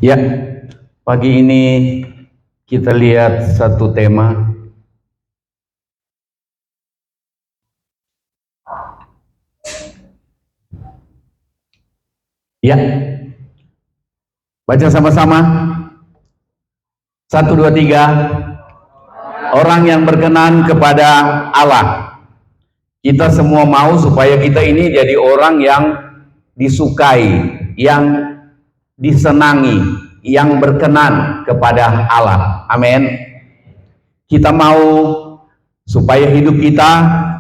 Ya, pagi ini kita lihat satu tema. Ya, baca sama-sama. 1, 2, 3. Orang yang berkenan kepada Allah. Kita semua mau supaya kita ini jadi orang yang disukai, yang disenangi, yang berkenan kepada Allah. Amin. Kita mau supaya hidup kita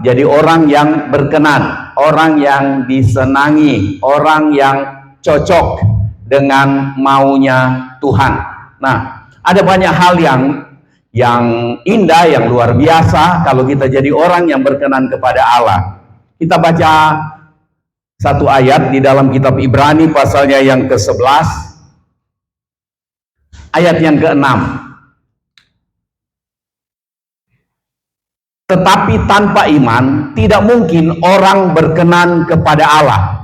jadi orang yang berkenan, orang yang disenangi, orang yang cocok dengan maunya Tuhan. Nah, ada banyak hal yang indah, yang luar biasa kalau kita jadi orang yang berkenan kepada Allah. Kita baca satu ayat di dalam kitab Ibrani pasalnya yang ke-11 ayat yang ke-6. Tetapi tanpa iman tidak mungkin orang berkenan kepada Allah.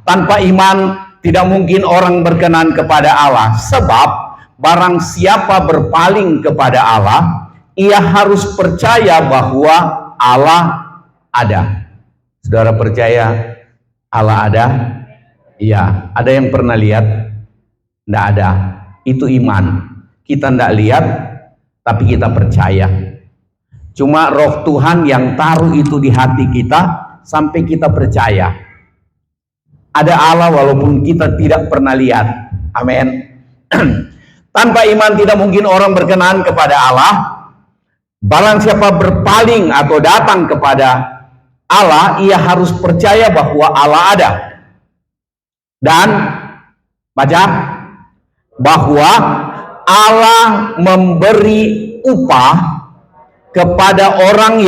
Tanpa iman tidak mungkin orang berkenan kepada Allah, sebab barang siapa berpaling kepada Allah, ia harus percaya bahwa Allah ada. Saudara percaya Allah ada? Iya. Ada yang pernah lihat? Tidak ada. Itu iman. Kita tidak lihat, tapi kita percaya. Cuma roh Tuhan yang taruh itu di hati kita sampai kita percaya. Ada Allah walaupun kita tidak pernah lihat. Amin. Tanpa iman tidak mungkin orang berkenan kepada Allah. Barang siapa berpaling atau datang kepada Allah, ia harus percaya bahwa Allah ada. Dan baca bahwa Allah memberi upah kepada orang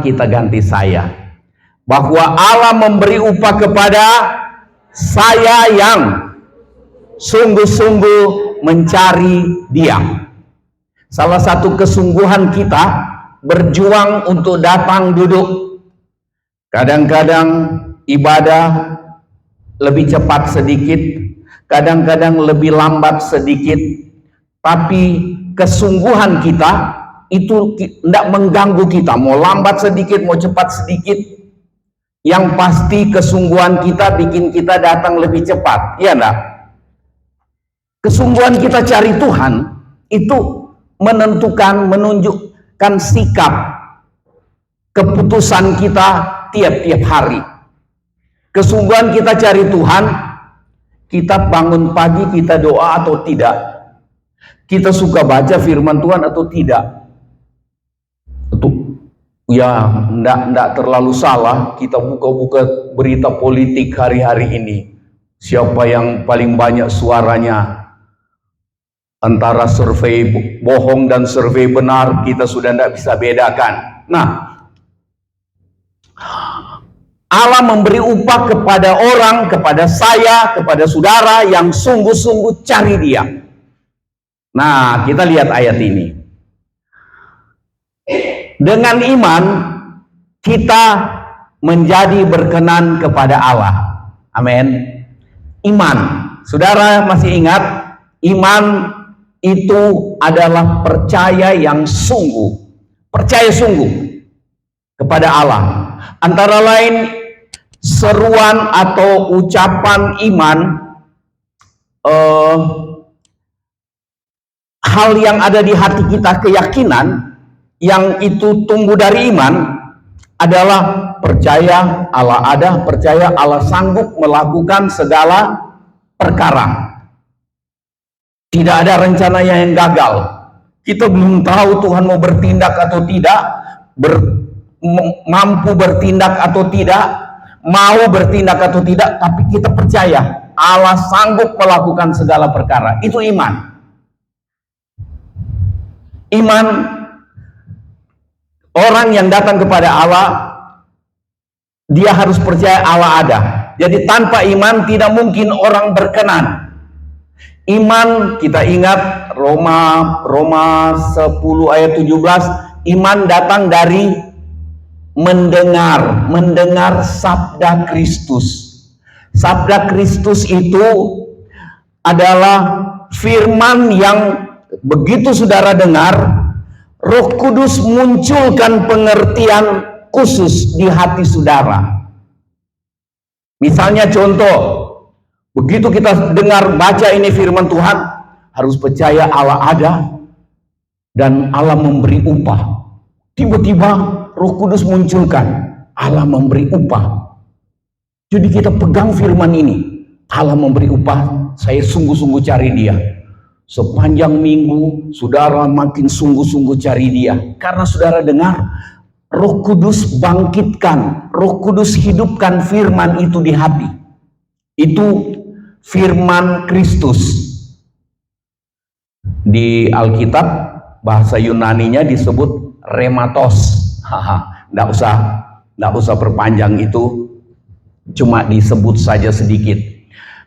kita ganti saya. Bahwa Allah memberi upah kepada saya yang sungguh-sungguh mencari Dia. Salah satu kesungguhan kita berjuang untuk datang duduk. Kadang-kadang ibadah lebih cepat sedikit, kadang-kadang lebih lambat sedikit, tapi kesungguhan kita itu tidak mengganggu kita, mau lambat sedikit, mau cepat sedikit. Yang pasti kesungguhan kita bikin kita datang lebih cepat, iya enggak? Kesungguhan kita cari Tuhan itu menunjukkan sikap keputusan kita tiap-tiap hari. Kesungguhan kita cari Tuhan, kita bangun pagi, kita doa atau tidak, kita suka baca firman Tuhan atau tidak. Itu ya enggak terlalu salah kita buka-buka berita politik hari-hari ini. Siapa yang paling banyak suaranya? Antara survei bohong dan survei benar kita sudah tidak bisa bedakan. Nah, Allah memberi upah kepada orang, kepada saya, kepada saudara yang sungguh-sungguh cari Dia. Nah, kita lihat ayat ini. Dengan iman kita menjadi berkenan kepada Allah. Amin. Iman. Saudara masih ingat? Iman itu adalah percaya yang sungguh, percaya sungguh kepada Allah. Antara lain seruan atau ucapan iman, hal yang ada di hati kita, keyakinan yang itu tumbuh dari iman adalah percaya Allah ada, percaya Allah sanggup melakukan segala perkara. Tidak ada rencananya yang gagal. Kita belum tahu Tuhan mau bertindak atau tidak, mampu bertindak atau tidak, mau bertindak atau tidak, tapi kita percaya Allah sanggup melakukan segala perkara. Itu iman. Iman orang yang datang kepada Allah, dia harus percaya Allah ada. Jadi tanpa iman tidak mungkin orang berkenan. Iman, kita ingat Roma 10 ayat 17, iman datang dari mendengar sabda Kristus. Sabda Kristus itu adalah firman yang begitu saudara dengar, Roh Kudus munculkan pengertian khusus di hati saudara. Misalnya contoh, begitu kita dengar baca ini firman Tuhan, harus percaya Allah ada dan Allah memberi upah. Tiba-tiba Roh Kudus munculkan, Allah memberi upah. Jadi kita pegang firman ini, Allah memberi upah, saya sungguh-sungguh cari dia. Sepanjang minggu, saudara makin sungguh-sungguh cari dia. Karena saudara dengar, Roh Kudus bangkitkan, Roh Kudus hidupkan firman itu di hati. Itu firman Kristus. Di Alkitab, bahasa Yunaninya disebut rematos. Nggak usah perpanjang itu, cuma disebut saja sedikit.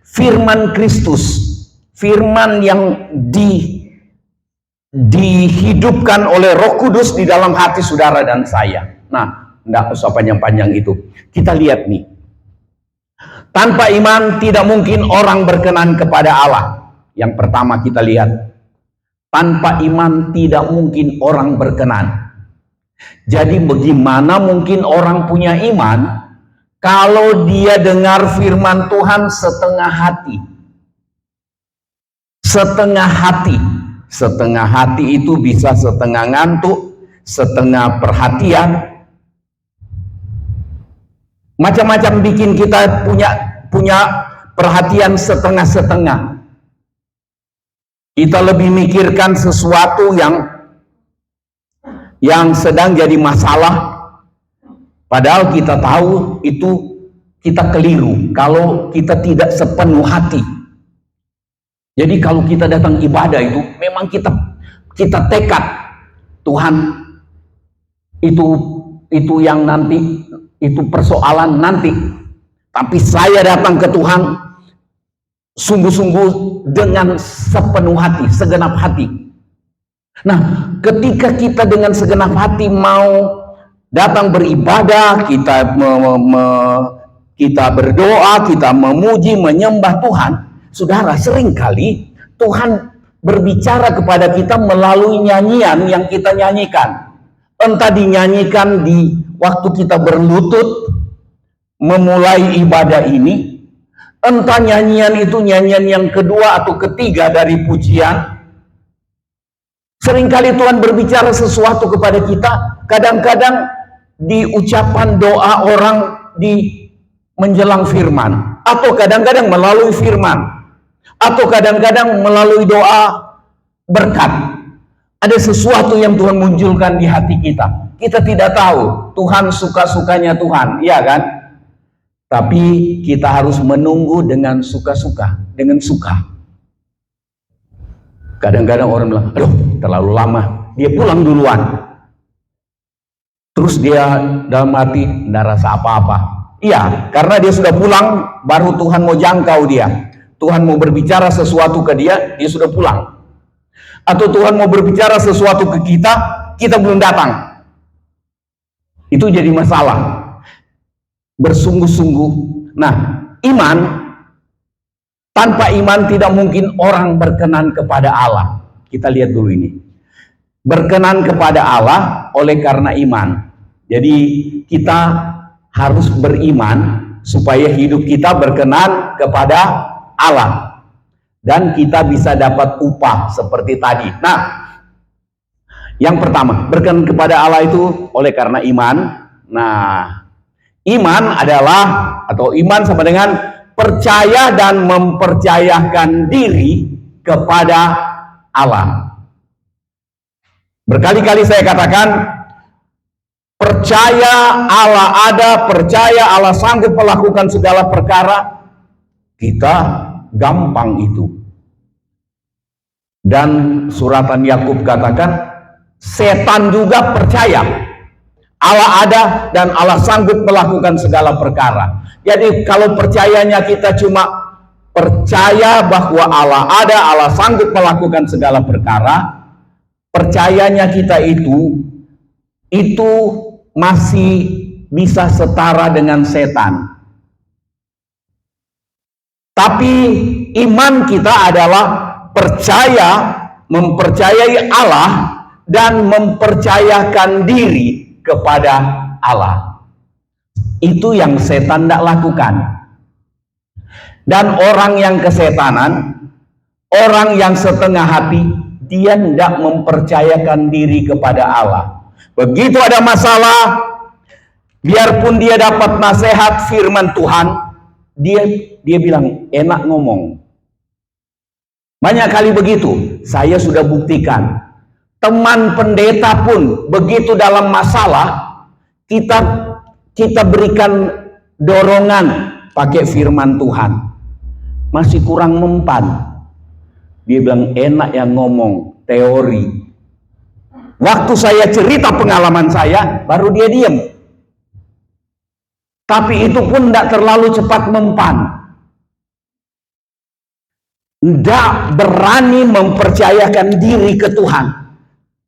Firman Kristus, firman yang dihidupkan oleh Roh Kudus di dalam hati saudara dan saya. Nah, nggak usah panjang-panjang itu. Kita lihat nih. Tanpa iman tidak mungkin orang berkenan kepada Allah. Yang pertama kita lihat. Tanpa iman tidak mungkin orang berkenan. Jadi bagaimana mungkin orang punya iman kalau dia dengar firman Tuhan setengah hati? Setengah hati. Setengah hati itu bisa setengah ngantuk, setengah perhatian. Macam-macam bikin kita punya perhatian setengah-setengah. Kita lebih mikirkan sesuatu yang sedang jadi masalah, padahal kita tahu itu kita keliru kalau kita tidak sepenuh hati. Jadi kalau kita datang ibadah itu memang kita tekad Tuhan, itu yang nanti, itu persoalan nanti. Tapi saya datang ke Tuhan sungguh-sungguh dengan sepenuh hati, segenap hati. Nah, ketika kita dengan segenap hati mau datang beribadah, kita berdoa, kita memuji, menyembah Tuhan, saudara, seringkali Tuhan berbicara kepada kita melalui nyanyian yang kita nyanyikan. Entah dinyanyikan di waktu kita berlutut memulai ibadah ini, entah nyanyian itu nyanyian yang kedua atau ketiga dari pujian. Seringkali Tuhan berbicara sesuatu kepada kita, kadang-kadang di ucapan doa orang di menjelang firman, atau kadang-kadang melalui firman, atau kadang-kadang melalui doa berkat. Ada sesuatu yang Tuhan munculkan di hati kita. Kita tidak tahu, Tuhan suka-sukanya Tuhan, iya kan? Tapi kita harus menunggu dengan suka-suka, dengan suka. Kadang-kadang orang bilang, aduh terlalu lama, dia pulang duluan. Terus dia dalam hati tidak rasa apa-apa. Iya, karena dia sudah pulang, baru Tuhan mau jangkau dia. Tuhan mau berbicara sesuatu ke dia, dia sudah pulang. Atau Tuhan mau berbicara sesuatu ke kita, kita belum datang. Itu jadi masalah. Bersungguh-sungguh. Nah, iman, tanpa iman tidak mungkin orang berkenan kepada Allah. Kita lihat dulu ini. Berkenan kepada Allah oleh karena iman. Jadi kita harus beriman supaya hidup kita berkenan kepada Allah. Dan kita bisa dapat upah seperti tadi. Nah, yang pertama, berkenan kepada Allah itu oleh karena iman. Nah, iman adalah, atau iman sama dengan percaya dan mempercayakan diri kepada Allah. Berkali-kali saya katakan, percaya Allah ada, percaya Allah sanggup melakukan segala perkara, kita gampang itu. Dan suratan Yakub katakan, setan juga percaya Allah ada dan Allah sanggup melakukan segala perkara. Jadi kalau percayanya kita cuma percaya bahwa Allah ada, Allah sanggup melakukan segala perkara, percayanya kita itu masih bisa setara dengan setan. Tapi iman kita adalah mempercayai Allah dan mempercayakan diri kepada Allah. Itu yang setan tidak lakukan. Dan orang yang kesetanan, orang yang setengah hati, dia tidak mempercayakan diri kepada Allah. Begitu ada masalah, biarpun dia dapat nasihat firman Tuhan, dia bilang enak ngomong. Banyak kali begitu, saya sudah buktikan. Teman pendeta pun begitu dalam masalah, kita berikan dorongan pakai firman Tuhan. Masih kurang mempan. Dia bilang enak yang ngomong teori. Waktu saya cerita pengalaman saya, baru dia diam. Tapi itu pun tidak terlalu cepat mempan. Tidak berani mempercayakan diri ke Tuhan.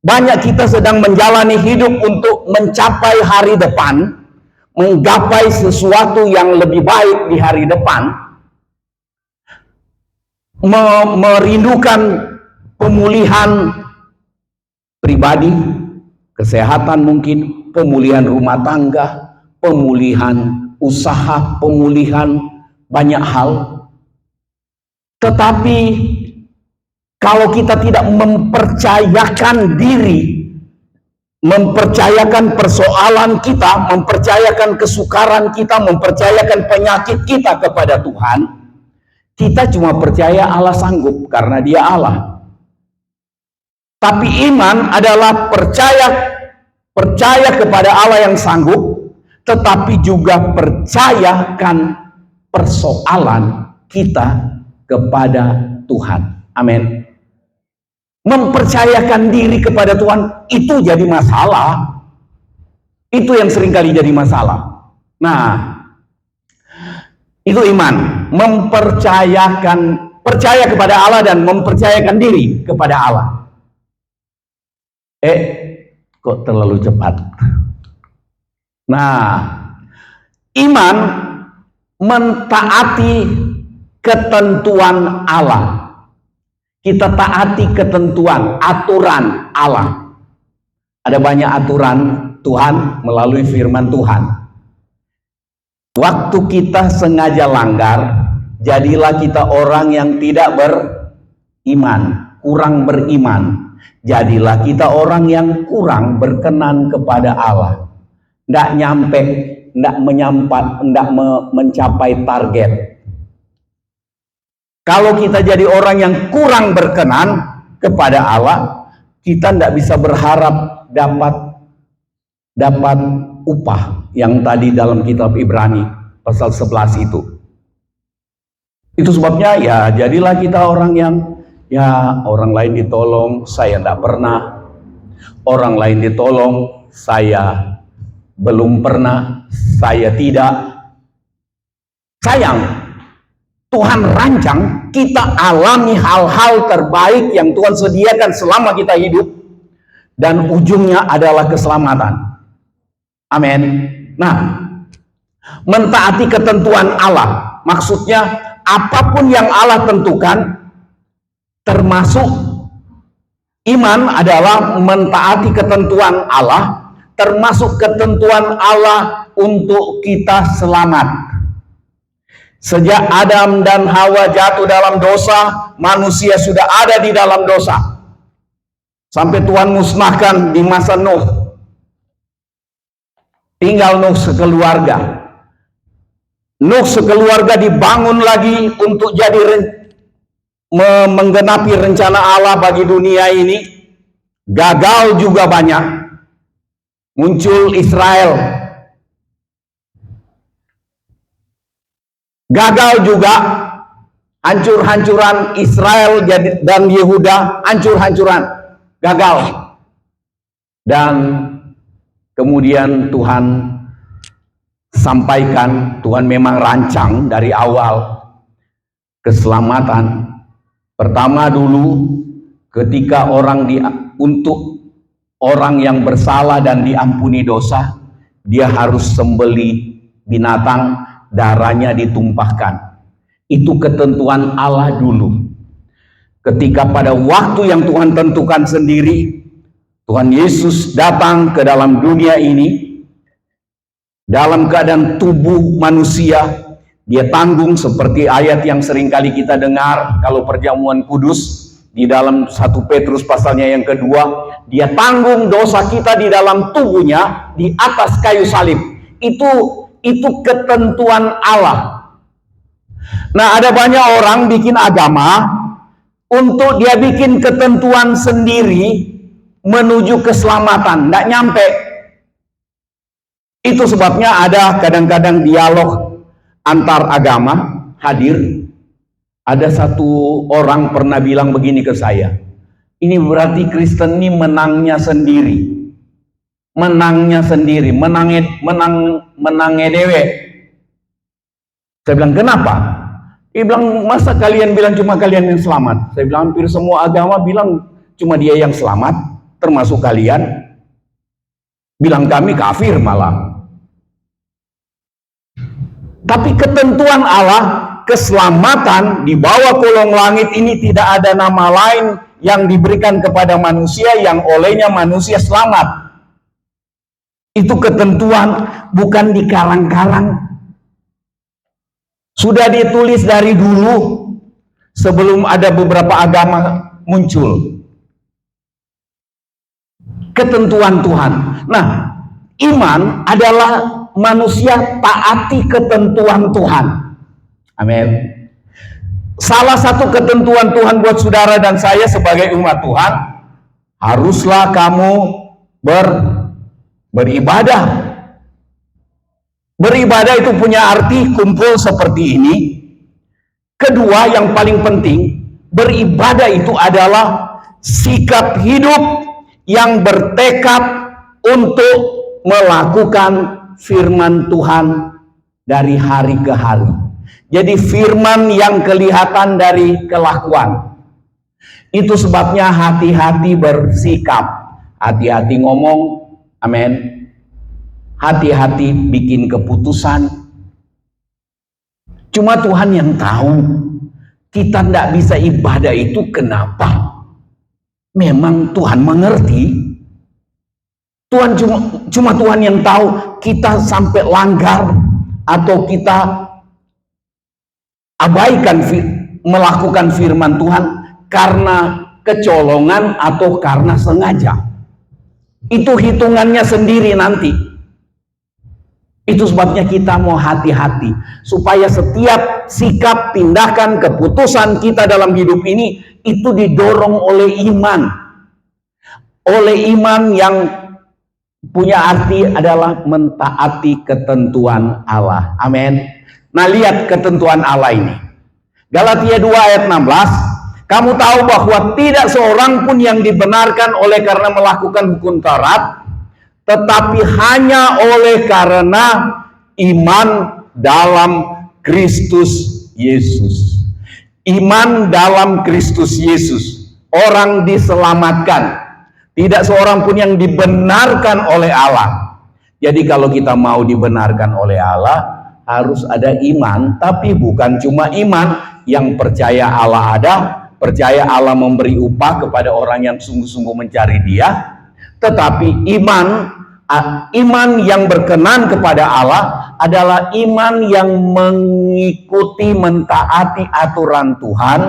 Banyak kita sedang menjalani hidup untuk mencapai hari depan, menggapai sesuatu yang lebih baik di hari depan, merindukan pemulihan pribadi, kesehatan mungkin, pemulihan rumah tangga, pemulihan usaha, pemulihan banyak hal. Tetapi kalau kita tidak mempercayakan diri, mempercayakan persoalan kita, mempercayakan kesukaran kita, mempercayakan penyakit kita kepada Tuhan, kita cuma percaya Allah sanggup karena Dia Allah. Tapi iman adalah percaya kepada Allah yang sanggup, tetapi juga percayakan persoalan kita kepada Tuhan. Amin. Mempercayakan diri kepada Tuhan itu jadi masalah. Itu yang seringkali jadi masalah. Nah, itu iman, percaya kepada Allah dan mempercayakan diri kepada Allah. Kok terlalu cepat? Nah, iman mentaati ketentuan Allah. Kita taati ketentuan, aturan Allah. Ada banyak aturan Tuhan melalui firman Tuhan. Waktu kita sengaja langgar, jadilah kita orang yang tidak beriman, kurang beriman. Jadilah kita orang yang kurang berkenan kepada Allah. Tidak mencapai target. Kalau kita jadi orang yang kurang berkenan kepada Allah, kita tidak bisa berharap dapat upah yang tadi dalam kitab Ibrani pasal 11 itu. Itu sebabnya ya jadilah kita orang yang orang lain ditolong, saya tidak pernah. Orang lain ditolong, saya belum pernah, saya tidak. Sayang, Tuhan rancang kita alami hal-hal terbaik yang Tuhan sediakan selama kita hidup, dan ujungnya adalah keselamatan. Amin. Nah, mentaati ketentuan Allah, maksudnya apapun yang Allah tentukan, termasuk iman adalah mentaati ketentuan Allah, termasuk ketentuan Allah untuk kita selamat. Sejak Adam dan Hawa jatuh dalam dosa, manusia sudah ada di dalam dosa. Sampai Tuhan musnahkan di masa Nuh. Tinggal Nuh sekeluarga. Nuh sekeluarga dibangun lagi untuk jadi menggenapi rencana Allah bagi dunia ini. Gagal juga banyak. Muncul Israel. Gagal juga. Hancur-hancuran Israel dan Yehuda. Hancur-hancuran. Gagal. Dan kemudian Tuhan sampaikan, Tuhan memang rancang dari awal keselamatan. Pertama dulu ketika untuk orang yang bersalah dan diampuni dosa, dia harus sembelih binatang, darahnya ditumpahkan. Itu ketentuan Allah dulu. Ketika pada waktu yang Tuhan tentukan sendiri, Tuhan Yesus datang ke dalam dunia ini dalam keadaan tubuh manusia. Dia tanggung seperti ayat yang sering kali kita dengar kalau perjamuan kudus di dalam 1 Petrus pasalnya yang kedua, dia tanggung dosa kita di dalam tubuhnya di atas kayu salib. Itu ketentuan Allah. Nah, ada banyak orang bikin agama untuk dia bikin ketentuan sendiri menuju keselamatan, tidak nyampe. Itu sebabnya ada kadang-kadang dialog antar agama hadir. Ada satu orang pernah bilang begini ke saya, ini berarti Kristen ini menangnya sendiri, menangnya dewe. Saya bilang, kenapa? Dia bilang, masa kalian bilang cuma kalian yang selamat? Saya bilang, hampir semua agama bilang cuma dia yang selamat, termasuk kalian. Bilang kami kafir malah. Tapi ketentuan Allah, keselamatan di bawah kolong langit ini tidak ada nama lain yang diberikan kepada manusia yang olehnya manusia selamat. Itu ketentuan, bukan dikarang-karang. Sudah ditulis dari dulu sebelum ada beberapa agama muncul. Ketentuan Tuhan. Nah, iman adalah manusia taati ketentuan Tuhan. Amin. Salah satu ketentuan Tuhan buat saudara dan saya sebagai umat Tuhan, haruslah kamu beribadah. Beribadah itu punya arti kumpul seperti ini. Kedua, yang paling penting, beribadah itu adalah sikap hidup yang bertekad untuk melakukan firman Tuhan dari hari ke hari. Jadi firman yang kelihatan dari kelakuan. Itu sebabnya hati-hati bersikap, hati-hati ngomong, amin. Hati-hati bikin keputusan. Cuma Tuhan yang tahu. Kita tidak bisa ibadah itu kenapa? Memang Tuhan mengerti. Tuhan cuma Tuhan yang tahu kita sampai langgar atau kita abaikan melakukan firman Tuhan karena kecolongan atau karena sengaja. Itu hitungannya sendiri nanti. Itu sebabnya kita mau hati-hati supaya setiap sikap, tindakan, keputusan kita dalam hidup ini itu didorong oleh iman. Oleh iman yang punya arti adalah mentaati ketentuan Allah. Amin. Nah, lihat ketentuan Allah ini. Galatia 2 ayat 16. Kamu tahu bahwa tidak seorang pun yang dibenarkan oleh karena melakukan hukum Taurat, tetapi hanya oleh karena iman dalam Kristus Yesus. Iman dalam Kristus Yesus. Orang diselamatkan. Tidak seorang pun yang dibenarkan oleh Allah. Jadi kalau kita mau dibenarkan oleh Allah, harus ada iman. Tapi bukan cuma iman yang percaya Allah ada, percaya Allah memberi upah kepada orang yang sungguh-sungguh mencari Dia. Tetapi iman yang berkenan kepada Allah adalah iman yang mengikuti, mentaati aturan Tuhan,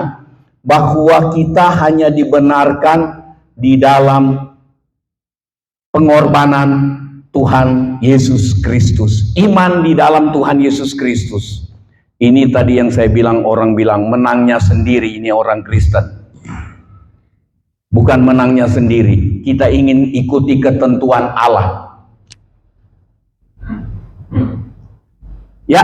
bahwa kita hanya dibenarkan di dalam pengorbanan Tuhan Yesus Kristus. Iman di dalam Tuhan Yesus Kristus. Ini tadi yang saya bilang, orang bilang menangnya sendiri, ini orang Kristen. Bukan menangnya sendiri. Kita ingin ikuti ketentuan Allah. Ya,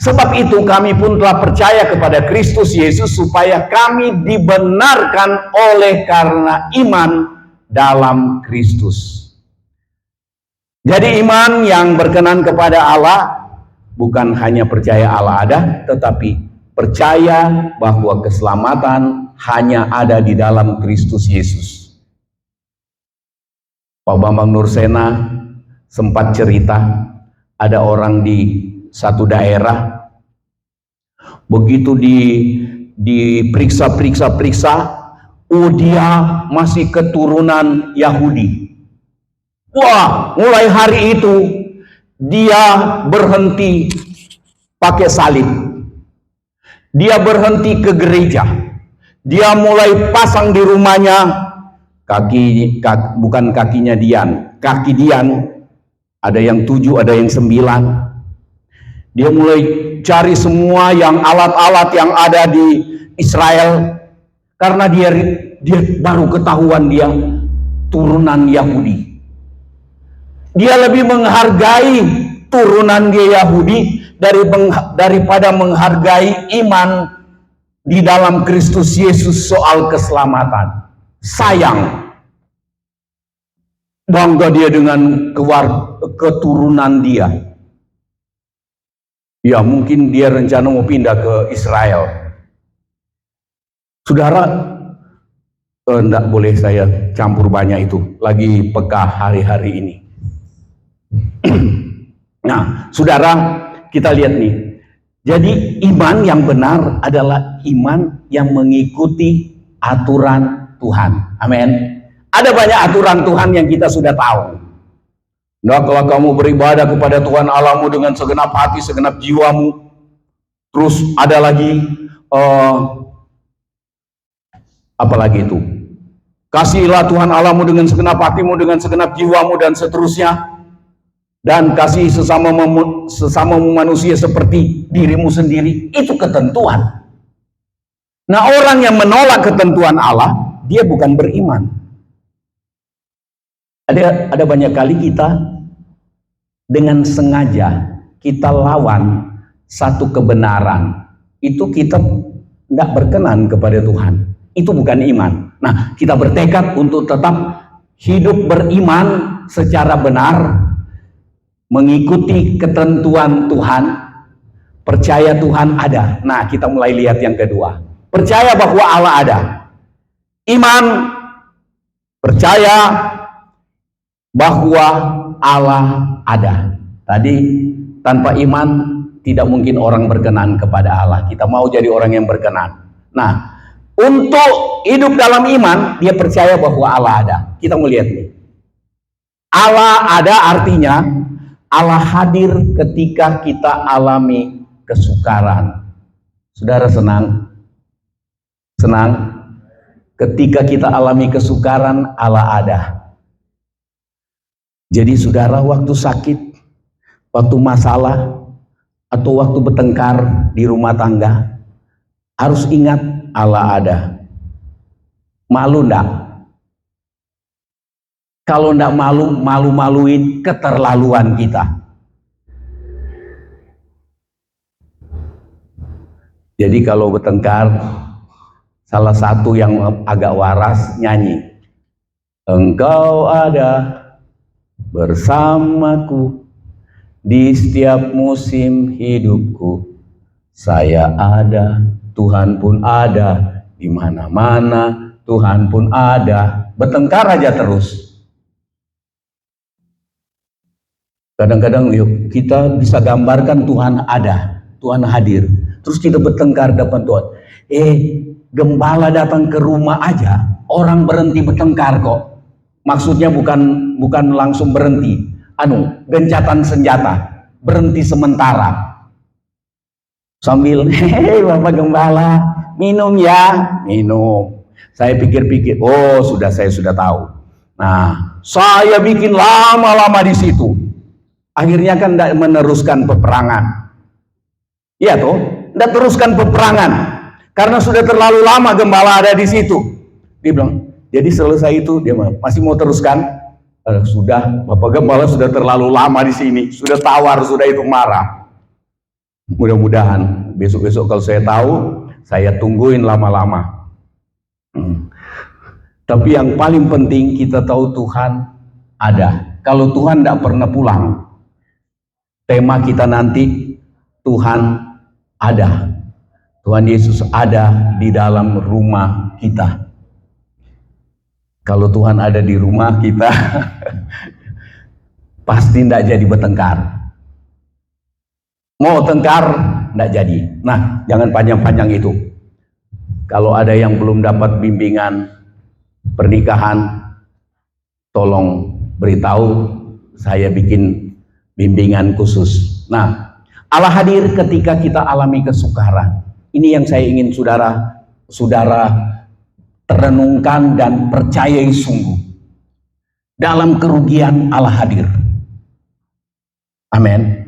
sebab itu kami pun telah percaya kepada Kristus Yesus supaya kami dibenarkan oleh karena iman dalam Kristus. Jadi iman yang berkenan kepada Allah bukan hanya percaya Allah ada, tetapi percaya bahwa keselamatan hanya ada di dalam Kristus Yesus. Pak Bambang Nursena sempat cerita, ada orang di satu daerah Begitu diperiksa, oh dia masih keturunan Yahudi. Wah, mulai hari itu dia berhenti pakai salib. Dia berhenti ke gereja. Dia mulai pasang di rumahnya bukan kakinya Dian, kaki Dian ada yang 7, ada yang 9. Dia mulai cari semua yang alat-alat yang ada di Israel, karena dia baru ketahuan dia turunan Yahudi. Dia lebih menghargai turunan dia Yahudi daripada menghargai iman di dalam Kristus Yesus soal keselamatan. Sayang, bangga dia dengan keturunan dia. Ya, mungkin dia rencana mau pindah ke Israel. Saudara, enggak boleh saya campur banyak itu, lagi peka hari-hari ini. Nah, saudara, kita lihat nih. Jadi iman yang benar adalah iman yang mengikuti aturan Tuhan. Amin. Ada banyak aturan Tuhan yang kita sudah tahu. Nah, kalau kamu beribadah kepada Tuhan Allahmu dengan segenap hati, segenap jiwamu. Terus ada lagi, apalagi itu? Kasihilah Tuhan Allahmu dengan segenap hatimu, dengan segenap jiwamu, dan seterusnya. Dan kasih sesama manusia seperti dirimu sendiri. Itu ketentuan. Nah, orang yang menolak ketentuan Allah, dia bukan beriman. Ada banyak kali kita dengan sengaja kita lawan satu kebenaran, itu kita tidak berkenan kepada Tuhan. Itu bukan iman. Nah, kita bertekad untuk tetap hidup beriman secara benar, mengikuti ketentuan Tuhan, percaya Tuhan ada. Nah, kita mulai lihat yang kedua. Percaya bahwa Allah ada. Iman, percaya bahwa Allah ada. Tadi, tanpa iman tidak mungkin orang berkenan kepada Allah. Kita mau jadi orang yang berkenan. Nah, untuk hidup dalam iman, dia percaya bahwa Allah ada. Kita mau lihat nih. Allah ada artinya Allah hadir ketika kita alami kesukaran. Saudara senang? Senang? Ketika kita alami kesukaran, Allah ada. Jadi saudara, waktu sakit, waktu masalah, atau waktu bertengkar di rumah tangga, harus ingat Allah ada. Malu enggak? Kalau enggak malu-maluin keterlaluan kita. Jadi kalau bertengkar, salah satu yang agak waras nyanyi, engkau ada bersamaku di setiap musim hidupku. Saya ada, Tuhan pun ada, di mana-mana Tuhan pun ada. Bertengkar aja terus. Kadang-kadang yuk kita bisa gambarkan Tuhan ada, Tuhan hadir. Terus kita bertengkar depan Tuhan. Gembala datang ke rumah aja, orang berhenti bertengkar kok. Maksudnya bukan langsung berhenti. Gencatan senjata, berhenti sementara. Sambil, Bapak Gembala, minum ya, minum. Saya pikir-pikir, saya sudah tahu. Nah, saya bikin lama-lama di situ. Akhirnya kan tidak meneruskan peperangan. Iya toh, tidak teruskan peperangan. Karena sudah terlalu lama Gembala ada di situ. Dia bilang, jadi selesai itu, dia masih mau teruskan? Sudah, Bapak Gembala sudah terlalu lama di sini. Sudah tawar, sudah itu marah. Mudah-mudahan besok-besok kalau saya tahu, saya tungguin lama-lama. Tapi yang paling penting kita tahu Tuhan ada. Kalau Tuhan tidak pernah pulang, tema kita nanti Tuhan ada. Tuhan Yesus ada di dalam rumah kita. Kalau Tuhan ada di rumah kita, pasti tidak jadi bertengkar. Mau tengkar, enggak jadi. Nah, jangan panjang-panjang itu. Kalau ada yang belum dapat bimbingan pernikahan, tolong beritahu, saya bikin bimbingan khusus. Nah, Allah hadir ketika kita alami kesukaran. Ini yang saya ingin saudara terenungkan dan percayai sungguh. Dalam kerugian Allah hadir. Amin.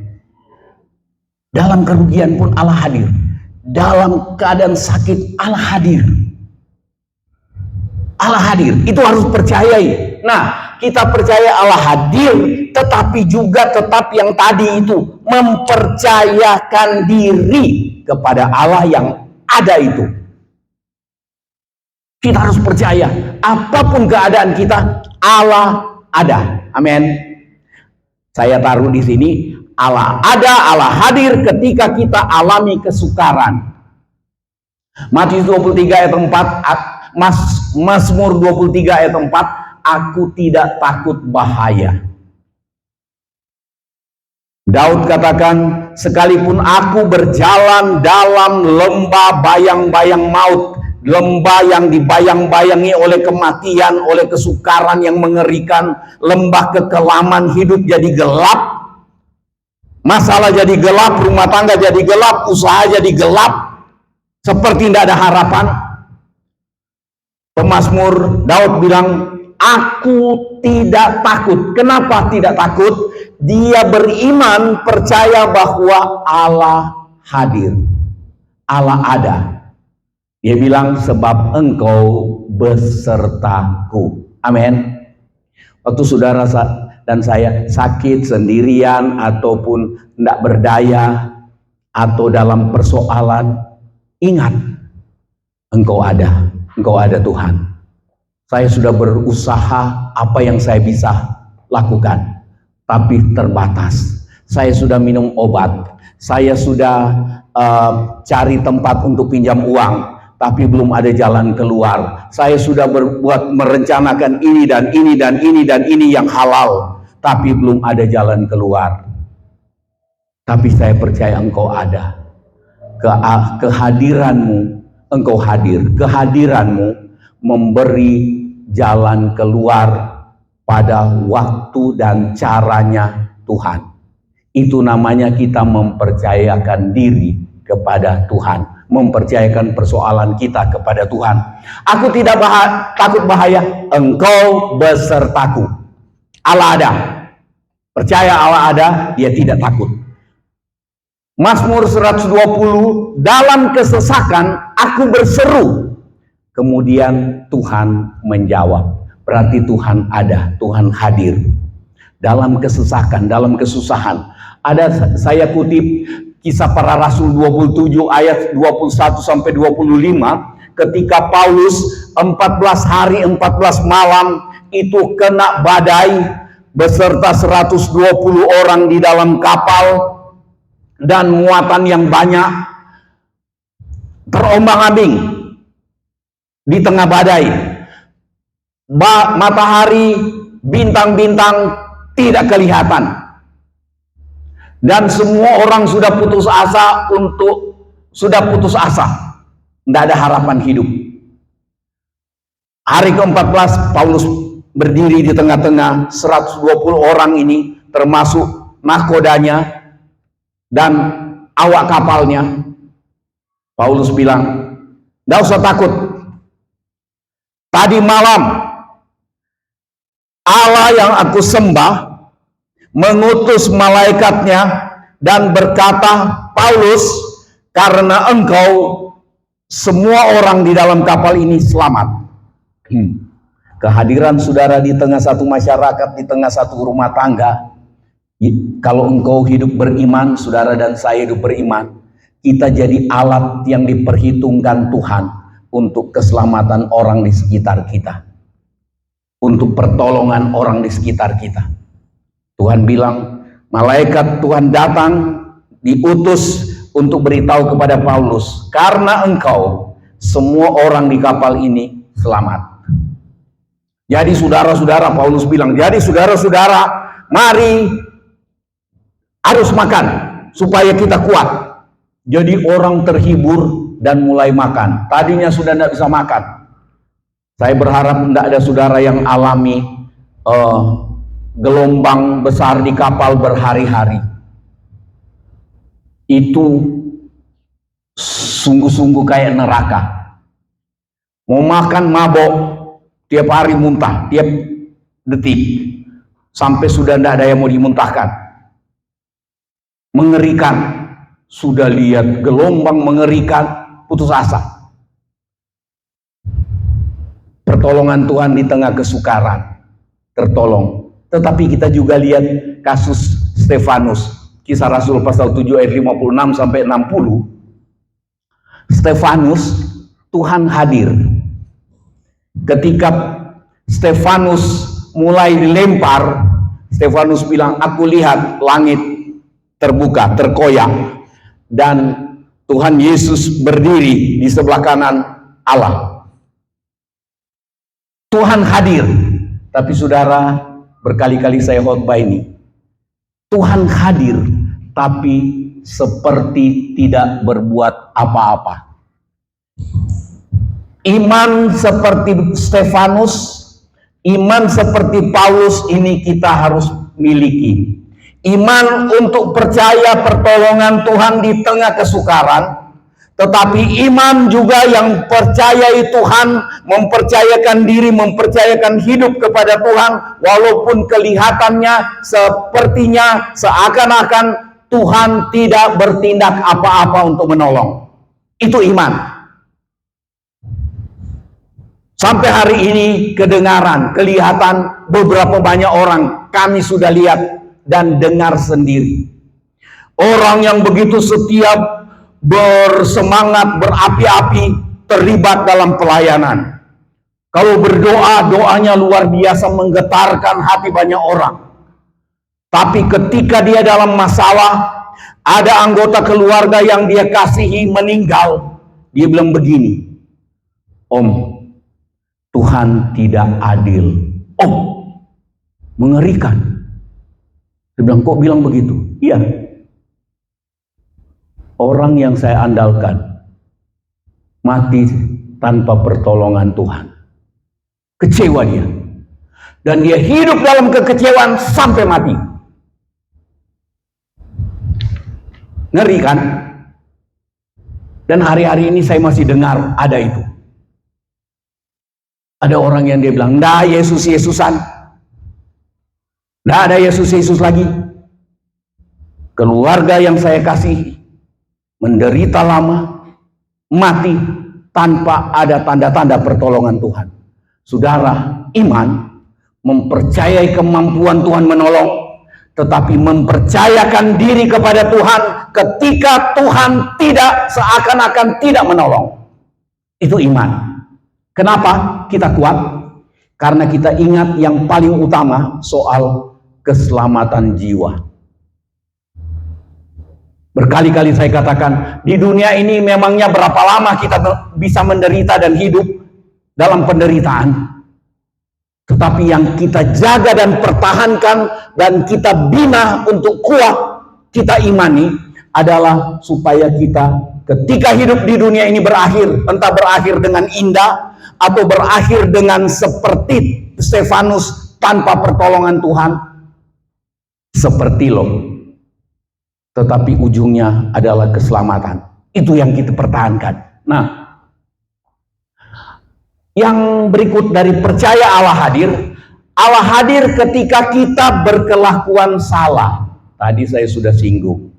Dalam kerugian pun Allah hadir. Dalam keadaan sakit Allah hadir. Allah hadir, itu harus percayai. Nah, kita percaya Allah hadir, tetapi juga tetap yang tadi itu, mempercayakan diri kepada Allah yang ada itu. Kita harus percaya, apapun keadaan kita, Allah ada. Amin. Saya taruh di sini, Allah ada, Allah hadir ketika kita alami kesukaran. Matius 23 ayat 4, Mazmur 23 ayat 4, aku tidak takut bahaya. Daud katakan, sekalipun aku berjalan dalam lembah bayang-bayang maut, lembah yang dibayang-bayangi oleh kematian, oleh kesukaran yang mengerikan, lembah kekelaman, hidup jadi gelap, masalah jadi gelap, rumah tangga jadi gelap, usaha jadi gelap, seperti tidak ada harapan. Pemazmur Daud bilang, aku tidak takut. Kenapa tidak takut? Dia beriman, percaya bahwa Allah hadir, Allah ada. Dia bilang, sebab engkau besertaku. Amin. Waktu saudara dan saya sakit sendirian ataupun tidak berdaya atau dalam persoalan, ingat, engkau ada Tuhan. Saya sudah berusaha apa yang saya bisa lakukan, tapi terbatas. Saya sudah minum obat, saya sudah cari tempat untuk pinjam uang, tapi belum ada jalan keluar. Saya sudah merencanakan ini dan ini dan ini dan ini yang halal, tapi belum ada jalan keluar. Tapi saya percaya engkau ada. Kehadiranmu, engkau hadir. Kehadiranmu memberi jalan keluar pada waktu dan caranya Tuhan. Itu namanya kita mempercayakan diri kepada Tuhan. Mempercayakan persoalan kita kepada Tuhan. Aku tidak takut bahaya, engkau besertaku. Allah ada. Percaya Allah ada, dia tidak takut. Mazmur 120, dalam kesesakan aku berseru. Kemudian Tuhan menjawab. Berarti Tuhan ada, Tuhan hadir. Dalam kesesakan, dalam kesusahan. Ada, saya kutip Kisah Para Rasul 27 ayat 21 sampai 25, ketika Paulus 14 hari 14 malam itu kena badai beserta 120 orang di dalam kapal dan muatan yang banyak, terombang-ambing di tengah badai. Matahari, bintang-bintang tidak kelihatan. Dan semua orang sudah putus asa tidak ada harapan hidup. Hari ke-14 Paulus berdiri di tengah-tengah 120 orang ini, termasuk nahkodanya dan awak kapalnya. Paulus bilang, tidak usah takut. Tadi malam Allah yang aku sembah mengutus malaikatnya dan berkata, Paulus, karena engkau semua orang di dalam kapal ini selamat. Kehadiran saudara di tengah satu masyarakat, di tengah satu rumah tangga, kalau engkau hidup beriman, saudara dan saya hidup beriman, kita jadi alat yang diperhitungkan Tuhan untuk keselamatan orang di sekitar kita, untuk pertolongan orang di sekitar kita. Tuhan bilang, malaikat Tuhan datang, diutus untuk beritahu kepada Paulus, karena engkau, semua orang di kapal ini selamat. Jadi saudara-saudara, Paulus bilang, jadi saudara-saudara, mari harus makan supaya kita kuat. Jadi orang terhibur dan mulai makan. Tadinya sudah tidak bisa makan. Saya berharap tidak ada saudara yang alami gelombang besar di kapal berhari-hari. Itu sungguh-sungguh kayak neraka. Mau makan mabok, tiap hari muntah, tiap detik. Sampai sudah tidak ada yang mau dimuntahkan. Mengerikan. Sudah lihat gelombang mengerikan, putus asa. Pertolongan Tuhan di tengah kesukaran, tertolong. Tetapi kita juga lihat kasus Stefanus, Kisah Rasul pasal 7 ayat 56 sampai 60. Stefanus, Tuhan hadir. Ketika Stefanus mulai dilempar, Stefanus bilang, aku lihat langit terbuka, terkoyak, dan Tuhan Yesus berdiri di sebelah kanan Allah. Tuhan hadir. Tapi saudara, berkali-kali saya khotbah ini, Tuhan hadir tapi seperti tidak berbuat apa-apa. Iman seperti Stefanus, iman seperti Paulus ini kita harus miliki. Iman untuk percaya pertolongan Tuhan di tengah kesukaran, tetapi iman juga yang percayai Tuhan, mempercayakan diri, mempercayakan hidup kepada Tuhan, walaupun kelihatannya sepertinya seakan-akan Tuhan tidak bertindak apa-apa untuk menolong. Itu iman. Sampai hari ini kedengaran, kelihatan beberapa banyak orang kami sudah lihat dan dengar sendiri. Orang yang begitu setia, bersemangat, berapi-api, terlibat dalam pelayanan. Kalau berdoa, doanya luar biasa menggetarkan hati banyak orang. Tapi ketika dia dalam masalah, ada anggota keluarga yang dia kasihi meninggal, dia bilang begini, Om, Tuhan tidak adil. Oh, mengerikan. Dia bilang, kok bilang begitu? Iya. Orang yang saya andalkan mati tanpa pertolongan Tuhan. Kecewa dia. Dan dia hidup dalam kekecewaan sampai mati. Ngeri kan? Dan hari-hari ini saya masih dengar ada itu. Ada orang yang dia bilang, "Nggak, Yesus-Yesusan. Nggak ada Yesus-Yesus lagi. Keluarga yang saya kasih menderita lama, mati tanpa ada tanda-tanda pertolongan Tuhan." Saudara, iman mempercayai kemampuan Tuhan menolong, tetapi mempercayakan diri kepada Tuhan ketika Tuhan tidak, seakan-akan tidak menolong. Itu iman. Kenapa kita kuat? Karena kita ingat yang paling utama soal keselamatan jiwa. Berkali-kali saya katakan, di dunia ini memangnya berapa lama kita bisa menderita dan hidup dalam penderitaan. Tetapi yang kita jaga dan pertahankan dan kita bina untuk kuat, kita imani adalah supaya kita ketika hidup di dunia ini berakhir, entah berakhir dengan indah atau berakhir dengan seperti Stefanus tanpa pertolongan Tuhan, seperti Lot. Tetapi ujungnya adalah keselamatan. Itu yang kita pertahankan. Nah, yang berikut dari percaya Allah hadir. Allah hadir ketika kita berkelakuan salah. Tadi saya sudah singgung.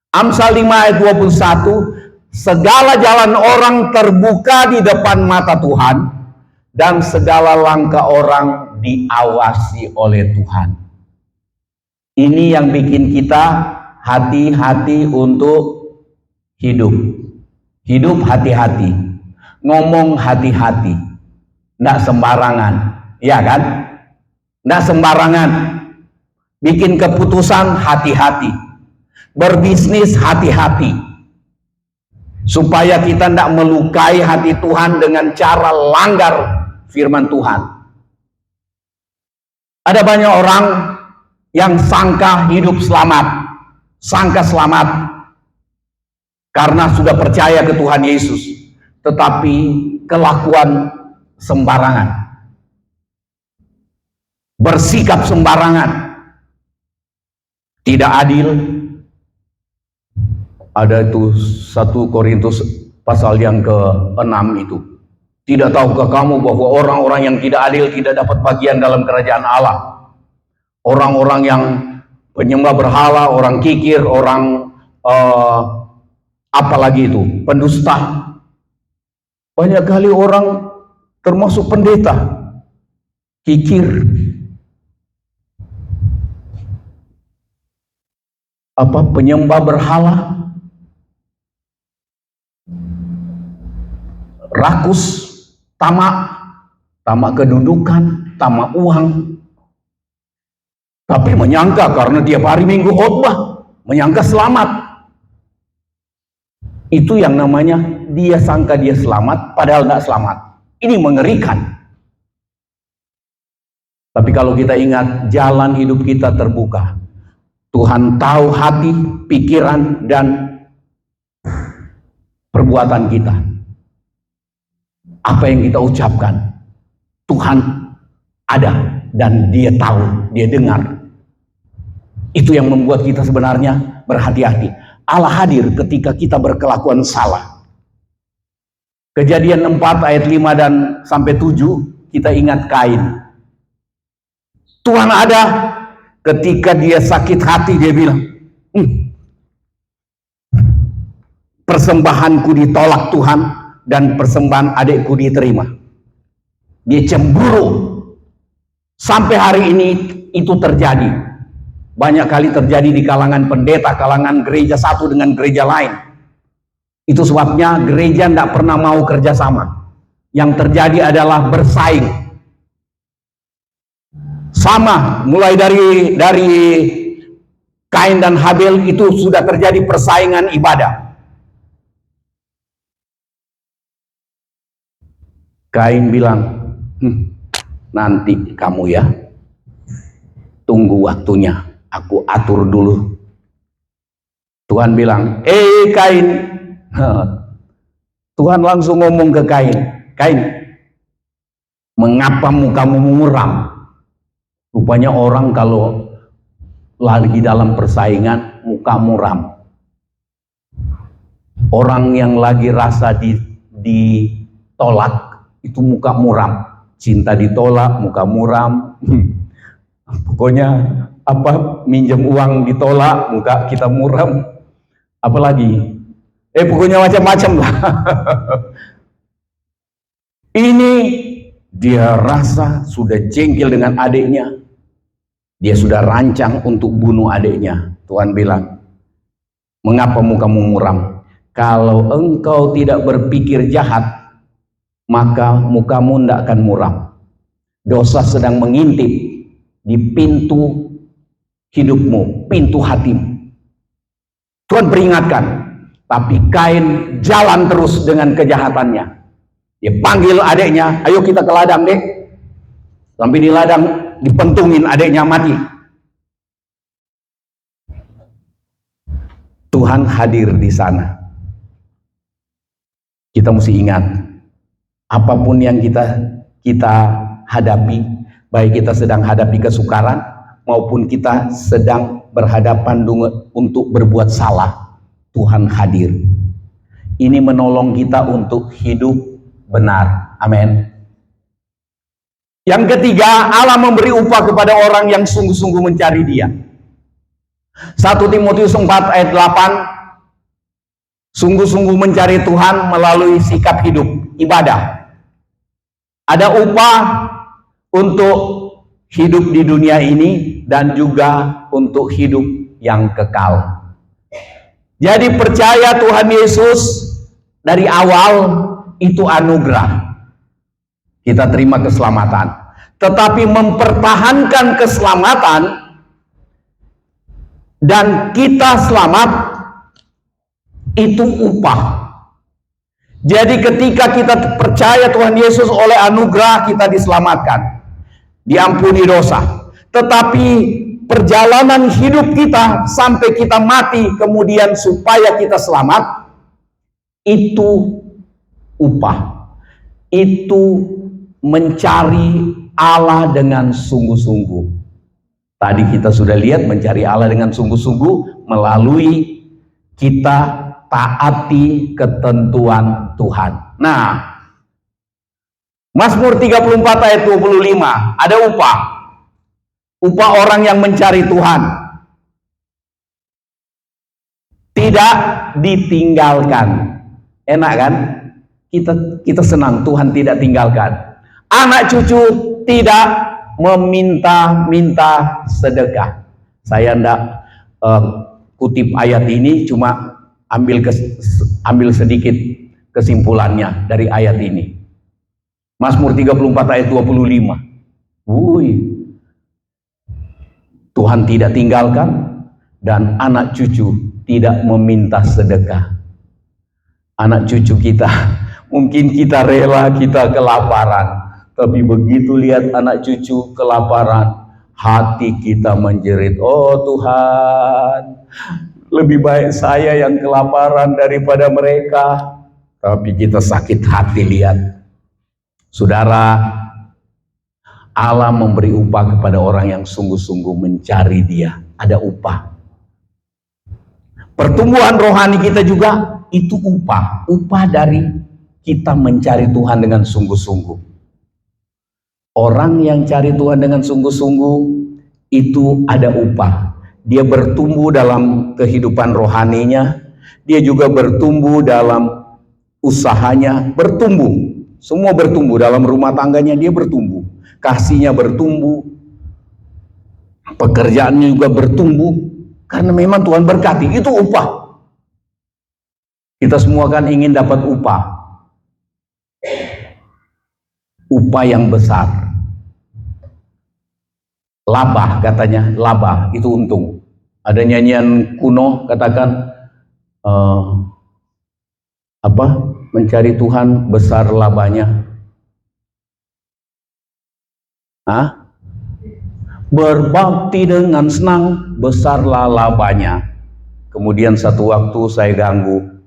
Amsal 5 ayat 21, segala jalan orang terbuka di depan mata Tuhan, dan segala langkah orang diawasi oleh Tuhan. Ini yang bikin kita hati-hati untuk hidup. Hidup hati-hati. Ngomong hati-hati. Nggak sembarangan. Ya kan? Nggak sembarangan. Bikin keputusan hati-hati. Berbisnis hati-hati. Supaya kita tidak melukai hati Tuhan dengan cara langgar firman Tuhan. Ada banyak orang yang sangka hidup selamat. Sangka selamat. karena sudah percaya ke Tuhan Yesus, tetapi kelakuan sembarangan, bersikap sembarangan, tidak adil. Ada itu 1 Korintus pasal yang ke-6 itu. Tidak tahukah kamu bahwa orang-orang yang tidak adil tidak dapat bagian dalam kerajaan Allah? Orang-orang yang penyembah berhala, orang kikir, orang apalagi itu, pendusta. Banyak kali orang termasuk pendeta kikir, penyembah berhala, rakus, tamak kedudukan, tamak uang. Tapi menyangka karena tiap hari Minggu khotbah, menyangka selamat. Itu yang namanya dia sangka dia selamat, padahal nggak selamat. Ini mengerikan. Tapi kalau kita ingat, jalan hidup kita terbuka. Tuhan tahu hati, pikiran, dan perbuatan kita. Apa yang kita ucapkan, Tuhan ada dan Dia tahu, Dia dengar. Itu yang membuat kita sebenarnya berhati-hati. Allah hadir ketika kita berkelakuan salah. Kejadian 4 ayat 5 dan sampai 7, kita ingat Kain. Tuhan ada ketika dia sakit hati, dia bilang, persembahanku ditolak Tuhan dan persembahan adikku diterima. Dia cemburu. Sampai hari ini itu terjadi. Banyak kali terjadi di kalangan pendeta, kalangan gereja satu dengan gereja lain. Itu sebabnya gereja tidak pernah mau kerjasama. Yang terjadi adalah bersaing. Sama, mulai dari Kain dan Habel itu sudah terjadi persaingan ibadah. Kain bilang, nanti kamu ya, tunggu waktunya. Aku atur dulu. Tuhan bilang, Kain. Tuhan langsung ngomong ke Kain, Kain, mengapa mukamu muram? Rupanya orang kalau lagi dalam persaingan, muka muram. Orang yang lagi rasa ditolak, itu muka muram. Cinta ditolak, muka muram. Pokoknya minjem uang ditolak, muka kita muram. Apalagi pokoknya macam-macam lah. Ini dia rasa sudah jengkel dengan adiknya, dia sudah rancang untuk bunuh adiknya. Tuhan bilang, mengapa mukamu muram? Kalau engkau tidak berpikir jahat, maka mukamu tidak akan muram. Dosa sedang mengintip di pintu hidupmu, pintu hatimu. Tuhan peringatkan, tapi Kain jalan terus dengan kejahatannya. Dia panggil adiknya, ayo kita ke ladang deh. Sampai di ladang dipentungin adiknya mati. Tuhan hadir di sana. Kita mesti ingat, apapun yang kita hadapi, baik kita sedang hadapi kesukaran maupun kita sedang berhadapan untuk berbuat salah, Tuhan hadir. Ini menolong kita untuk hidup benar. Amin. Yang ketiga, Allah memberi upah kepada orang yang sungguh-sungguh mencari Dia. 1 Timotius 4 ayat 8, sungguh-sungguh mencari Tuhan melalui sikap hidup, ibadah. Ada upah untuk hidup di dunia ini dan juga untuk hidup yang kekal. Jadi percaya Tuhan Yesus dari awal itu anugerah. Kita terima keselamatan. Tetapi mempertahankan keselamatan dan kita selamat itu upah. Jadi ketika kita percaya Tuhan Yesus, oleh anugerah kita diselamatkan, diampuni dosa. Tetapi perjalanan hidup kita sampai kita mati kemudian supaya kita selamat, Itu upah. Itu mencari Allah dengan sungguh-sungguh. Tadi kita sudah lihat mencari Allah dengan sungguh-sungguh melalui kita taati ketentuan Tuhan. Nah, Mazmur 34 ayat 25, ada upah. Upah orang yang mencari Tuhan. Tidak ditinggalkan. Enak kan? Kita senang Tuhan tidak tinggalkan. Anak cucu tidak meminta-minta sedekah. Saya hendak kutip ayat ini, cuma ambil sedikit kesimpulannya dari ayat ini. Mazmur 34 ayat 25. Tuhan tidak tinggalkan dan anak cucu tidak meminta sedekah. Anak cucu kita, mungkin kita rela kita kelaparan, tapi begitu lihat anak cucu kelaparan, hati kita menjerit, oh Tuhan, lebih baik saya yang kelaparan daripada mereka. Tapi kita sakit hati lihat. Saudara, Allah memberi upah kepada orang yang sungguh-sungguh mencari Dia. Ada upah. Pertumbuhan rohani kita juga itu upah dari kita mencari Tuhan dengan sungguh-sungguh. Orang yang cari Tuhan dengan sungguh-sungguh itu ada upah. Dia bertumbuh dalam kehidupan rohaninya, dia juga bertumbuh dalam usahanya, bertumbuh. Semua bertumbuh dalam rumah tangganya, dia bertumbuh. Kasihnya bertumbuh, pekerjaannya juga bertumbuh, karena memang Tuhan berkati. Itu upah. Kita semua kan ingin dapat upah. Upah yang besar. Laba katanya, laba itu untung. Ada nyanyian kuno katakan mencari Tuhan besar labanya. Berbakti dengan senang besarlah labanya. Kemudian satu waktu saya ganggu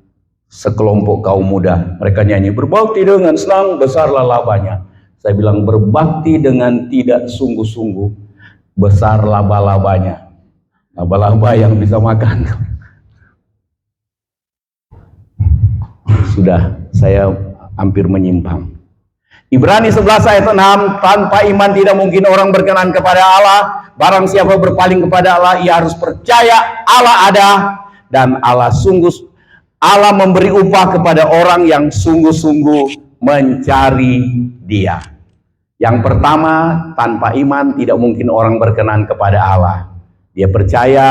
sekelompok kaum muda, mereka nyanyi berbakti dengan senang besarlah labanya. Saya bilang berbakti dengan tidak sungguh-sungguh besar laba-labanya. Laba-laba yang bisa makan. Sudah, saya hampir menyimpang. Ibrani 11 ayat 6, tanpa iman tidak mungkin orang berkenan kepada Allah. Barang siapa berpaling kepada Allah, ia harus percaya Allah ada dan Allah memberi upah kepada orang yang sungguh-sungguh mencari Dia. Yang pertama, tanpa iman tidak mungkin orang berkenan kepada Allah. Dia percaya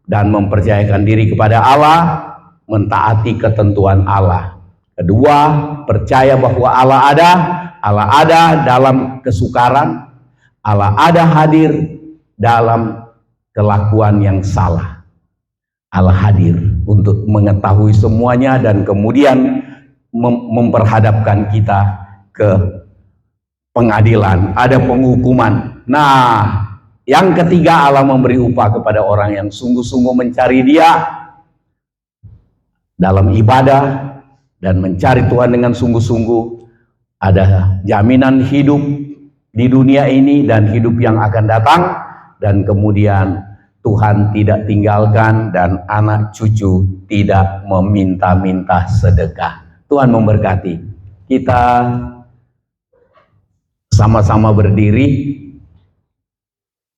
dan mempercayakan diri kepada Allah, mentaati ketentuan Allah. Kedua, percaya bahwa Allah ada dalam kesukaran, Allah ada hadir dalam kelakuan yang salah. Allah hadir untuk mengetahui semuanya dan kemudian memperhadapkan kita ke pengadilan, ada penghukuman. Nah, yang ketiga, Allah memberi upah kepada orang yang sungguh-sungguh mencari Dia dalam ibadah dan mencari Tuhan dengan sungguh-sungguh. Ada jaminan hidup di dunia ini dan hidup yang akan datang, dan kemudian Tuhan tidak tinggalkan dan anak cucu tidak meminta-minta sedekah. Tuhan memberkati. Kita sama-sama berdiri.